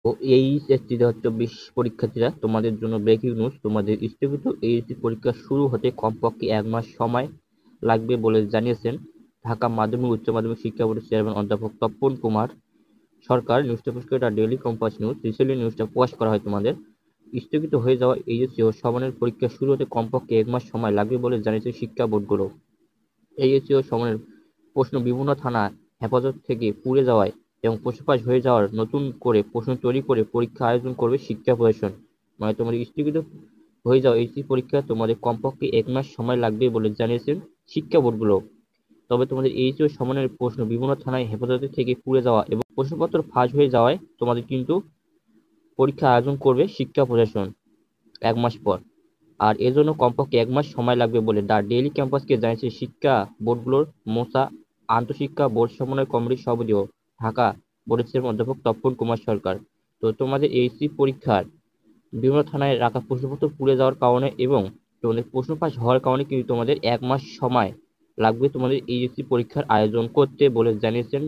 ও HSC 2024 পরীক্ষার্থীরা, তোমাদের জন্য ব্রেকিং নিউজ। তোমাদের স্থগিত এইচএসসি পরীক্ষা শুরু হতে কমপক্ষে 1 মাস সময় লাগবে বলে জানিয়েছেন ঢাকা মাধ্যমিক উচ্চ মাধ্যমিক শিক্ষা বোর্ডের চেয়ারম্যান অধ্যাপক তপন কুমার সরকার। নিউজটা প্রকাশ করে ডেইলি কম্পাস নিউজ। রিসেন্টলি নিউজটা প্রকাশ করা হয়। তোমাদের স্থগিত হয়ে যাওয়া এইচএসসি ও সমানের পরীক্ষা শুরু হতে কমপক্ষে 1 মাস সময় লাগবে বলে জানিয়েছে শিক্ষা বোর্ডগুলো। এইচএসসি ও সমানের প্রশ্ন বিভিন্ন থানা হেফাজত থেকে পুড়ে যাওয়ায় এবং প্রশ্নফাঁস হয়ে যাওয়ার নতুন করে প্রশ্ন তৈরি করে পরীক্ষা আয়োজন করবে শিক্ষা প্রশাসন। মানে তোমাদের স্থগিত হয়ে যাওয়া এইচএসসি পরীক্ষা তোমাদের কমপক্ষে 1 মাস সময় লাগবে বলে জানিয়েছেন শিক্ষা বোর্ডগুলো। তবে তোমাদের এইচএসসি ও সমানের প্রশ্ন বিভিন্ন থানায় হেফাজত থেকে পুড়ে যাওয়া এবং প্রশ্নপত্র ফাঁস হয়ে যাওয়ায় তোমাদের কিন্তু পরীক্ষা আয়োজন করবে শিক্ষা প্রশাসন 1 মাস পর। আর এজন্য কমপক্ষে 1 মাস সময় লাগবে বলে দ্য ডেইলি ক্যাম্পাসকে জানিয়েছে শিক্ষা বোর্ডগুলোর মোসা আন্তঃশিক্ষা বোর্ড সমন্বয় কমিটির সভাপতি ও ঢাকা বোর্ডের চেয়ারম্যান অধ্যাপক তপন কুমার সরকার। তো তোমাদের এইচএসসি পরীক্ষার বিভিন্ন থানায় রাখা প্রশ্নপত্র পুড়ে যাওয়ার কারণে এবং তোমাদের প্রশ্ন ফাঁস হওয়ার কারণে কিন্তু তোমাদের 1 মাস সময় লাগবে তোমাদের এইচএসসি পরীক্ষার আয়োজন করতে বলে জানিয়েছেন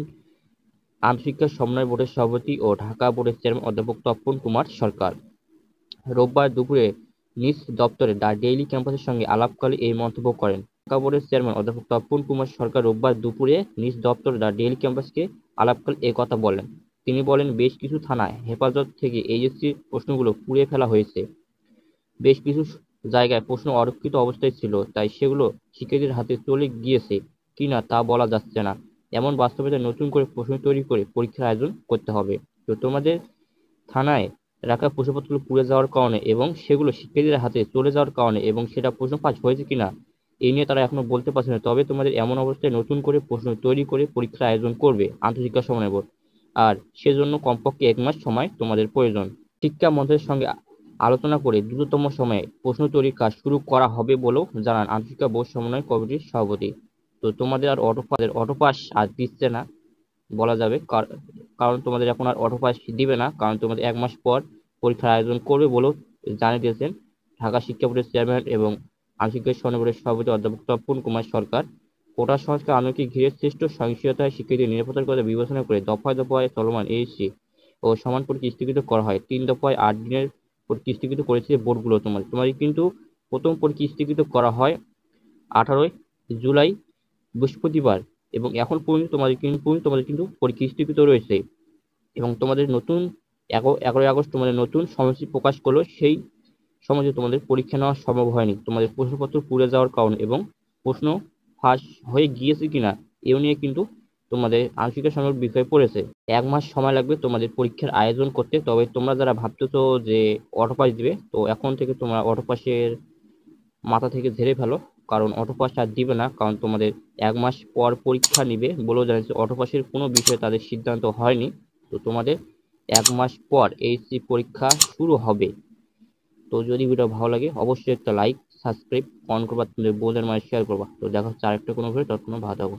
আন্তঃশিক্ষা সমন্বয় বোর্ডের সভাপতি ও ঢাকা বোর্ডের চেয়ারম্যান অধ্যাপক তপন কুমার সরকার। রোববার দুপুরে নিজ দপ্তরে দ্য ডেইলি ক্যাম্পাসের সঙ্গে আলাপকালে এই মন্তব্য করেন ঢাকা বোর্ডের চেয়ারম্যান অধ্যাপক তপন কুমার সরকার। রোববার দুপুরে নিজ দপ্তরে দ্য ডেইলি ক্যাম্পাসকে আলাপকালে এ কথা বলেন। তিনি বলেন, বেশ কিছু থানায় হেফাজত থেকে এইচএসসি প্রশ্নগুলো পুড়িয়ে ফেলা হয়েছে। বেশ কিছু জায়গায় প্রশ্ন অরক্ষিত অবস্থায় ছিল, তাই সেগুলো শিক্ষার্থীদের হাতে চলে গিয়েছে কিনা তা বলা যাচ্ছে না। এমন বাস্তবতায় নতুন করে প্রশ্ন তৈরি করে পরীক্ষার আয়োজন করতে হবে। তো তোমাদের থানায় রাখা প্রশ্নপত্রগুলো পুড়ে যাওয়ার কারণে এবং সেগুলো শিক্ষার্থীদের হাতে চলে যাওয়ার কারণে এবং সেটা প্রশ্ন ফাঁস হয়েছে কিনা এই নিয়ে তারা এখনো বলতে পারছে না। তবে তোমাদের এমন অবস্থায় নতুন করে প্রশ্ন তৈরি করে পরীক্ষার আয়োজন করবে আন্তঃশিক্ষা সমন্বয় বোর্ড। আর সেজন্য কমপক্ষে 1 মাস সময় তোমাদের প্রয়োজন। শিক্ষা মন্ত্রীর সঙ্গে আলোচনা করে দ্রুততম সময়ে প্রশ্ন তৈরির কাজ শুরু করা হবে বলেও জানান আন্তঃশিক্ষা বোর্ড সমন্বয় কমিটির সভাপতি। তো তোমাদের আর অটোপাস আর দিচ্ছে না বলা যাবে, কারণ তোমাদের এখন আর অটোপাস দিবে না, কারণ তোমাদের 1 মাস পর পরীক্ষার আয়োজন করবে বলেও জানিয়ে দিয়েছেন ঢাকা শিক্ষা বোর্ডের চেয়ারম্যান এবং আন্তঃশিক্ষা সমন্বয় বোর্ডের সভাপতি অধ্যাপক তপন কুমার সরকার। কোটা সংস্কার আন্দোলনকে ঘিরে সৃষ্ট সহিংসতায় শিক্ষার্থীদের নিরাপত্তার কথা বিবেচনা করে দফায় দফায় চলমান এইচএসসি ও সমান পরীক্ষা স্থগিত করা হয়। 3 দফায় 8 দিনের পরীক্ষা স্থগিত করেছে বোর্ডগুলো। তোমাদের কিন্তু প্রথম পরীক্ষা স্থগিত করা হয় 18 জুলাই বৃহস্পতিবার এবং এখন পর্যন্ত তোমাদের কিন্তু পরীক্ষা স্থগিত রয়েছে এবং তোমাদের নতুন 11ই আগস্ট তোমাদের নতুন সময়সূচি প্রকাশ করলো। সেই সময় তোমাদের পরীক্ষা নেওয়া সম্ভব হয়নি তোমাদের প্রশ্নপত্র পুড়ে যাওয়ার কারণে এবং প্রশ্ন ফাঁস হয়ে গিয়েছে কিনা এ নিয়ে কিন্তু তোমাদের আন্তঃশিক্ষা সমন্বয় বিষয় পড়েছে। 1 মাস সময় লাগবে তোমাদের পরীক্ষার আয়োজন করতে। তবে তোমরা যারা ভাবতেছো যে অটোপাস দিবে, তো এখন থেকে তোমরা অটোপাসের মাথা থেকে ঝেড়ে ফেলো, কারণ অটোপাস আর দিবে না, কারণ তোমাদের 1 মাস পর পরীক্ষা নিবে বলেও জানিয়েছে। অটোপাসের কোনো বিষয়ে তাদের সিদ্ধান্ত হয়নি। তো তোমাদের 1 মাস পর এইচএসসি পরীক্ষা শুরু হবে। তো যদি ভিডিও ভালো লাগে অবশ্যই একটা লাইক সাবস্ক্রাইব কমেন্ট করবা, তোমাদের বন্ধুদের মাঝে শেয়ার করবা। তো দেখা হচ্ছে আরেকটা কোনো ভিডিও, ততক্ষণ ভালো থাকো।